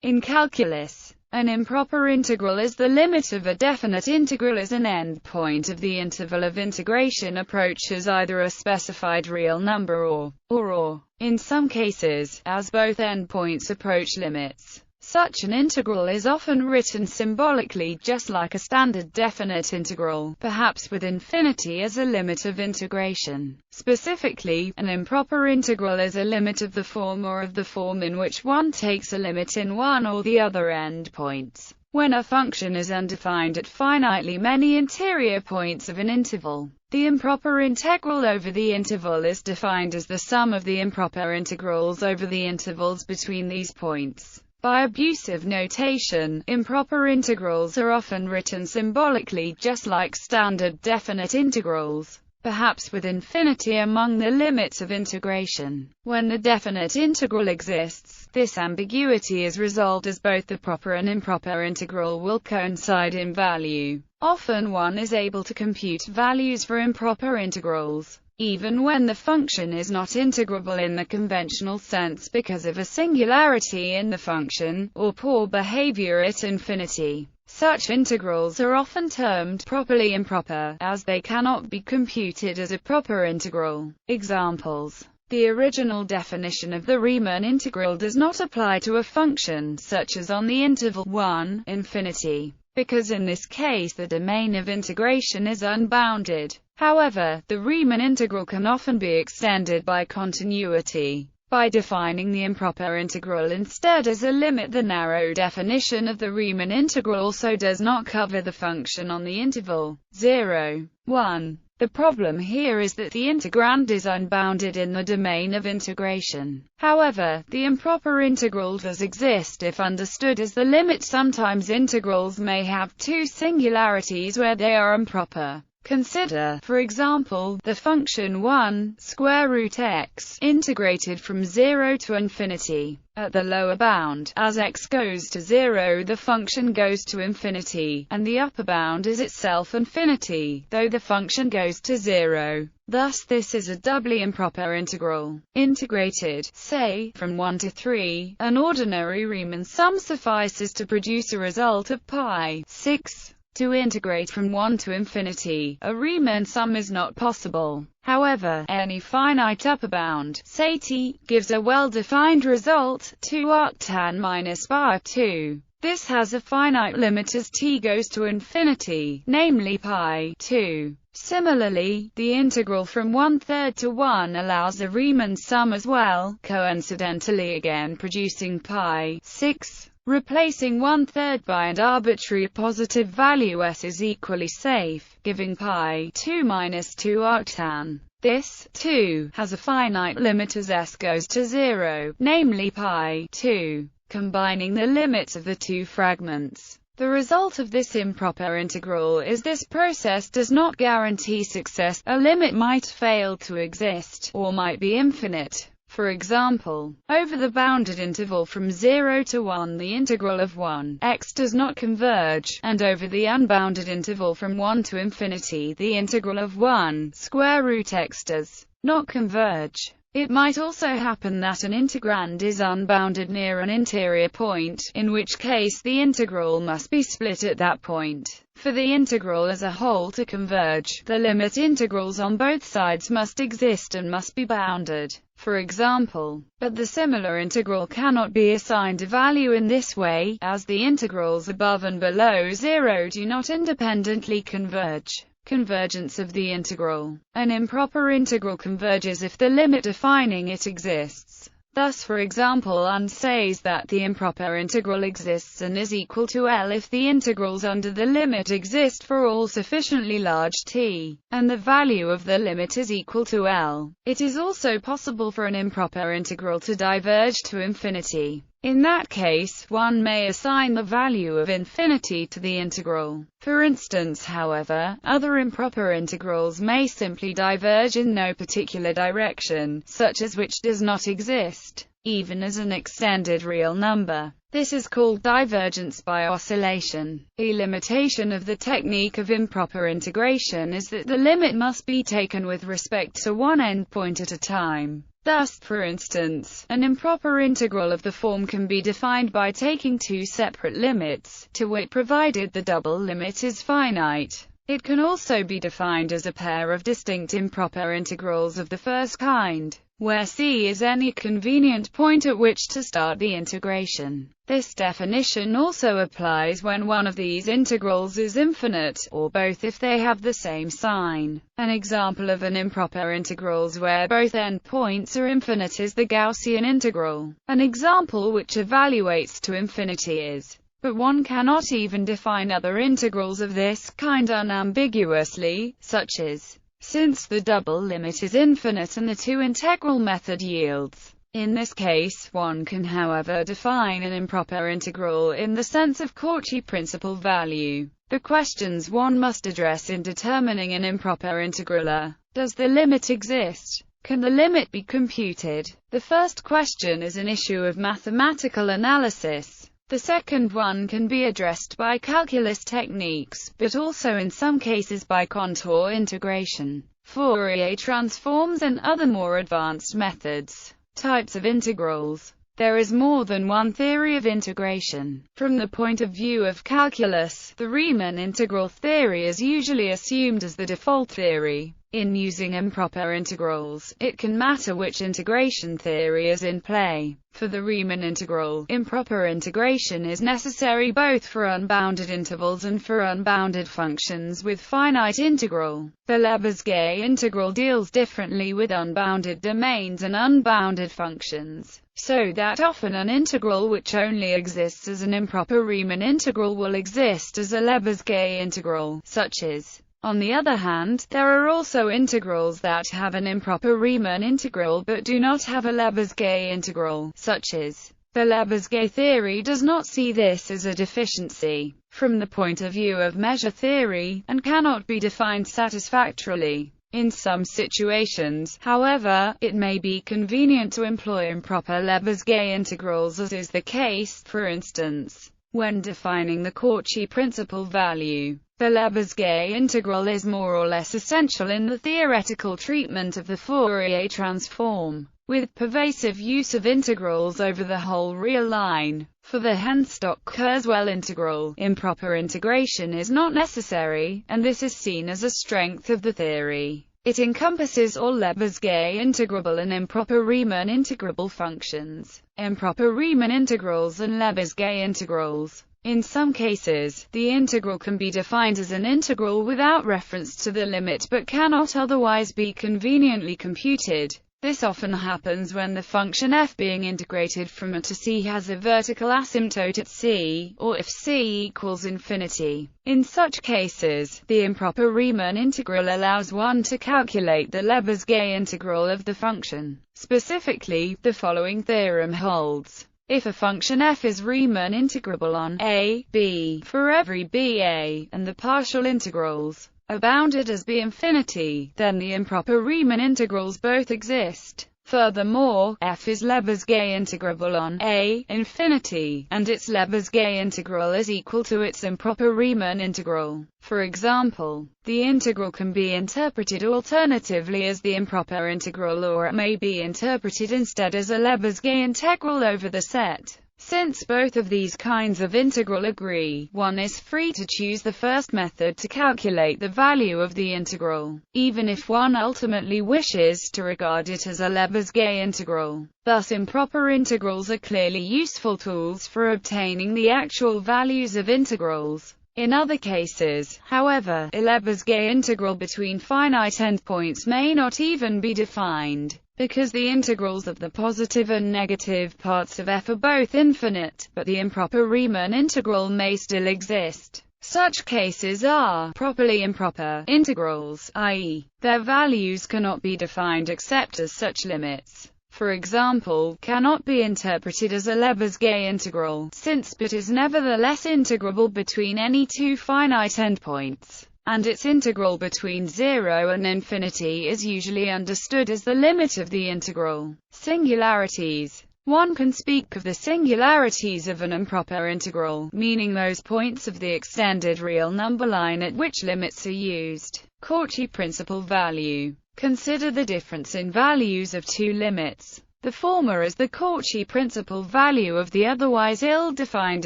In calculus, an improper integral is the limit of a definite integral as an endpoint of the interval of integration approaches either a specified real number or, in some cases, as both endpoints approach limits. Such an integral is often written symbolically just like a standard definite integral, perhaps with infinity as a limit of integration. Specifically, an improper integral is a limit of the form or of the form in which one takes a limit in one or the other endpoints, when a function is undefined at finitely many interior points of an interval. The improper integral over the interval is defined as the sum of the improper integrals over the intervals between these points. By abusive notation, improper integrals are often written symbolically just like standard definite integrals, perhaps with infinity among the limits of integration. When the definite integral exists, this ambiguity is resolved as both the proper and improper integral will coincide in value. Often one is able to compute values for improper integrals, even when the function is not integrable in the conventional sense because of a singularity in the function, or poor behavior at infinity. Such integrals are often termed properly improper, as they cannot be computed as a proper integral. Examples: the original definition of the Riemann integral does not apply to a function such as on the interval 1, infinity, because in this case the domain of integration is unbounded. However, the Riemann integral can often be extended by continuity. By defining the improper integral instead as a limit, the narrow definition of the Riemann integral also does not cover the function on the interval 0, 1. The problem here is that the integrand is unbounded in the domain of integration. However, the improper integral does exist if understood as the limit. Sometimes integrals may have two singularities where they are improper. Consider, for example, the function 1 square root x, integrated from 0 to infinity. At the lower bound, as x goes to 0, the function goes to infinity, and the upper bound is itself infinity, though the function goes to 0. Thus this is a doubly improper integral. Integrated, say, from 1 to 3, an ordinary Riemann sum suffices to produce a result of pi 6. To integrate from 1 to infinity, a Riemann sum is not possible. However, any finite upper bound, say t, gives a well-defined result, 2 arctan minus pi 2. This has a finite limit as t goes to infinity, namely pi 2. Similarly, the integral from 1/3 to 1 allows a Riemann sum as well, coincidentally again producing pi 6. Replacing 1/3 by an arbitrary positive value s is equally safe, giving pi 2 minus 2 arctan. This, too, has a finite limit as s goes to 0, namely pi 2. Combining the limits of the two fragments, the result of this improper integral is this process does not guarantee success. A limit might fail to exist, or might be infinite. For example, over the bounded interval from 0 to 1 the integral of 1 x does not converge, and over the unbounded interval from 1 to infinity the integral of 1 square root x does not converge. It might also happen that an integrand is unbounded near an interior point, in which case the integral must be split at that point. For the integral as a whole to converge, the limit integrals on both sides must exist and must be bounded, for example. But the similar integral cannot be assigned a value in this way, as the integrals above and below 0 do not independently converge. Convergence of the integral. An improper integral converges if the limit defining it exists. Thus, for example, one says that the improper integral exists and is equal to L if the integrals under the limit exist for all sufficiently large t, and the value of the limit is equal to L. It is also possible for an improper integral to diverge to infinity. In that case, one may assign the value of infinity to the integral. For instance, however, other improper integrals may simply diverge in no particular direction, such as which does not exist, even as an extended real number. This is called divergence by oscillation. A limitation of the technique of improper integration is that the limit must be taken with respect to one endpoint at a time. Thus, for instance, an improper integral of the form can be defined by taking two separate limits, to wit, provided the double limit is finite. It can also be defined as a pair of distinct improper integrals of the first kind, where C is any convenient point at which to start the integration. This definition also applies when one of these integrals is infinite, or both if they have the same sign. An example of an improper integrals where both endpoints are infinite is the Gaussian integral. An example which evaluates to infinity is, but one cannot even define other integrals of this kind unambiguously, such as, since the double limit is infinite and the two-integral method yields. In this case, one can however define an improper integral in the sense of Cauchy principal value. The questions one must address in determining an improper integral are: does the limit exist? Can the limit be computed? The first question is an issue of mathematical analysis. The second one can be addressed by calculus techniques, but also in some cases by contour integration, Fourier transforms and other more advanced methods. Types of integrals. There is more than one theory of integration. From the point of view of calculus, the Riemann integral theory is usually assumed as the default theory. In using improper integrals, it can matter which integration theory is in play. For the Riemann integral, improper integration is necessary both for unbounded intervals and for unbounded functions with finite integral. The Lebesgue integral deals differently with unbounded domains and unbounded functions, so that often an integral which only exists as an improper Riemann integral will exist as a Lebesgue integral, such as. On the other hand, there are also integrals that have an improper Riemann integral but do not have a Lebesgue integral, such as. The Lebesgue theory does not see this as a deficiency, from the point of view of measure theory, and cannot be defined satisfactorily. In some situations, however, it may be convenient to employ improper Lebesgue integrals, as is the case, for instance, when defining the Cauchy principal value. The Lebesgue integral is more or less essential in the theoretical treatment of the Fourier transform, with pervasive use of integrals over the whole real line. For the Henstock-Kurzweil integral, improper integration is not necessary, and this is seen as a strength of the theory. It encompasses all Lebesgue integrable and improper Riemann integrable functions, improper Riemann integrals and Lebesgue integrals. In some cases, the integral can be defined as an integral without reference to the limit but cannot otherwise be conveniently computed. This often happens when the function f being integrated from a to c has a vertical asymptote at c, or if c equals infinity. In such cases, the improper Riemann integral allows one to calculate the Lebesgue integral of the function. Specifically, the following theorem holds. If a function f is Riemann integrable on a, b, for every ba, and the partial integrals are bounded as b infinity, then the improper Riemann integrals both exist. Furthermore, f is Lebesgue integrable on a, infinity, and its Lebesgue integral is equal to its improper Riemann integral. For example, the integral can be interpreted alternatively as the improper integral, or it may be interpreted instead as a Lebesgue integral over the set. Since both of these kinds of integral agree, one is free to choose the first method to calculate the value of the integral, even if one ultimately wishes to regard it as a Lebesgue integral. Thus, improper integrals are clearly useful tools for obtaining the actual values of integrals. In other cases, however, a Lebesgue integral between finite endpoints may not even be defined, because the integrals of the positive and negative parts of f are both infinite, but the improper Riemann integral may still exist. Such cases are properly improper integrals, i.e., their values cannot be defined except as such limits. For example, cannot be interpreted as a Lebesgue integral, since but is nevertheless integrable between any two finite endpoints, and its integral between 0 and infinity is usually understood as the limit of the integral. Singularities. One can speak of the singularities of an improper integral, meaning those points of the extended real number line at which limits are used. Cauchy principal value. Consider the difference in values of two limits. The former is the Cauchy principal value of the otherwise ill-defined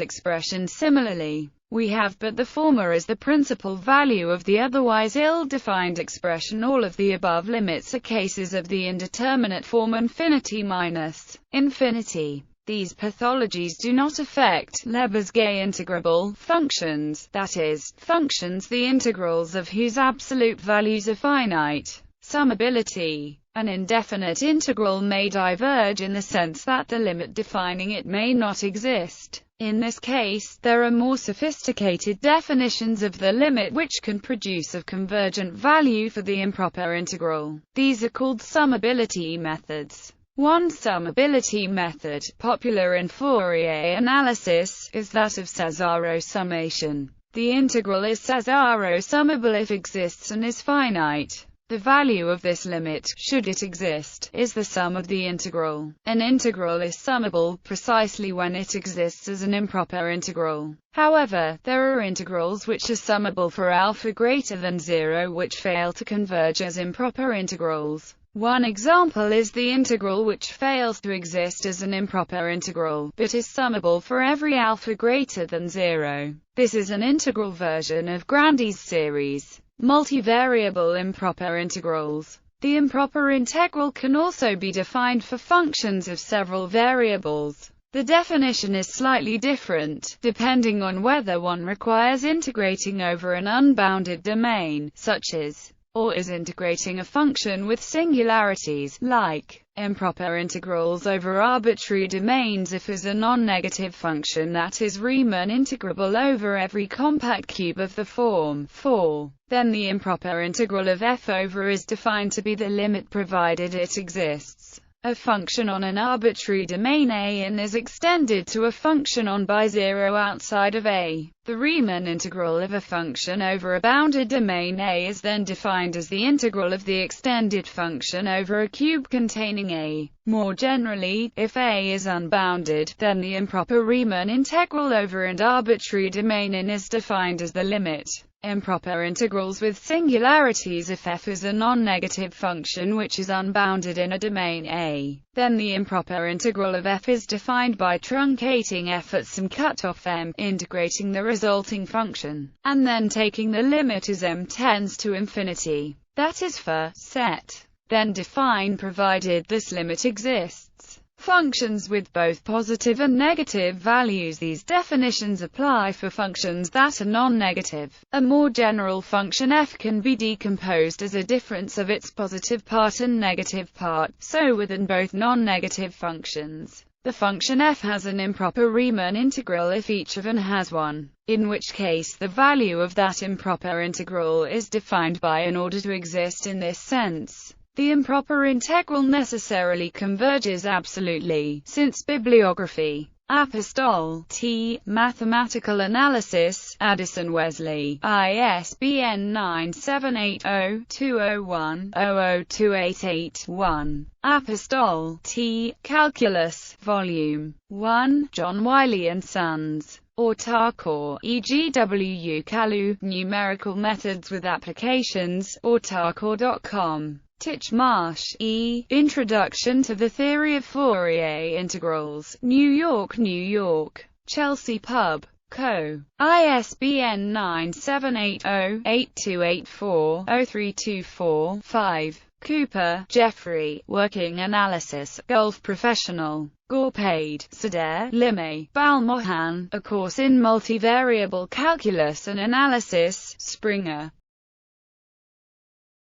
expression. Similarly, we have but the former as the principal value of the otherwise ill-defined expression. All of the above limits are cases of the indeterminate form infinity minus infinity. These pathologies do not affect Lebesgue integrable functions, that is, functions the integrals of whose absolute values are finite. Summability. An indefinite integral may diverge in the sense that the limit defining it may not exist. In this case, there are more sophisticated definitions of the limit which can produce a convergent value for the improper integral. These are called summability methods. One summability method, popular in Fourier analysis, is that of Cesaro summation. The integral is Cesaro summable if exists and is finite. The value of this limit, should it exist, is the sum of the integral. An integral is summable precisely when it exists as an improper integral. However, there are integrals which are summable for alpha greater than 0 which fail to converge as improper integrals. One example is the integral which fails to exist as an improper integral, but is summable for every alpha greater than 0. This is an integral version of Grandi's series. Multivariable improper integrals. The improper integral can also be defined for functions of several variables. The definition is slightly different, depending on whether one requires integrating over an unbounded domain, such as, or is integrating a function with singularities, like improper integrals over arbitrary domains if is a non-negative function that is Riemann integrable over every compact cube of the form 4. Then the improper integral of f over is defined to be the limit provided it exists. A function on an arbitrary domain A and is extended to a function on by 0 outside of A. The Riemann integral of a function over a bounded domain A is then defined as the integral of the extended function over a cube containing A. More generally, if A is unbounded, then the improper Riemann integral over an arbitrary domain N is defined as the limit. Improper integrals with singularities. If f is a non-negative function which is unbounded in a domain A, then the improper integral of f is defined by truncating f at some cutoff m, integrating the resulting function, and then taking the limit as m tends to infinity. That is for set. Then define provided this limit exists. Functions with both positive and negative values. These definitions apply for functions that are non-negative. A more general function f can be decomposed as a difference of its positive part and negative part, so within both non-negative functions. The function f has an improper Riemann integral if each of n has one, in which case the value of that improper integral is defined by in order to exist in this sense. The improper integral necessarily converges absolutely, since bibliography. Apostol, T. Mathematical Analysis, Addison Wesley, ISBN 978-0-201-00288-1. Apostol, T. Calculus, Volume 1, John Wiley & Sons. Autarkor, e.g. W. Kalu, Numerical Methods with Applications, autarkor.com. Titchmarsh, E. Introduction to the Theory of Fourier Integrals, New York, New York. Chelsea Pub. Co. ISBN 978-0-8284-0324-5. Cooper, Jeffrey, Working Analysis, Gulf Professional. Gorpaid, Sader, Limay, Balmohan, A Course in Multivariable Calculus and Analysis, Springer.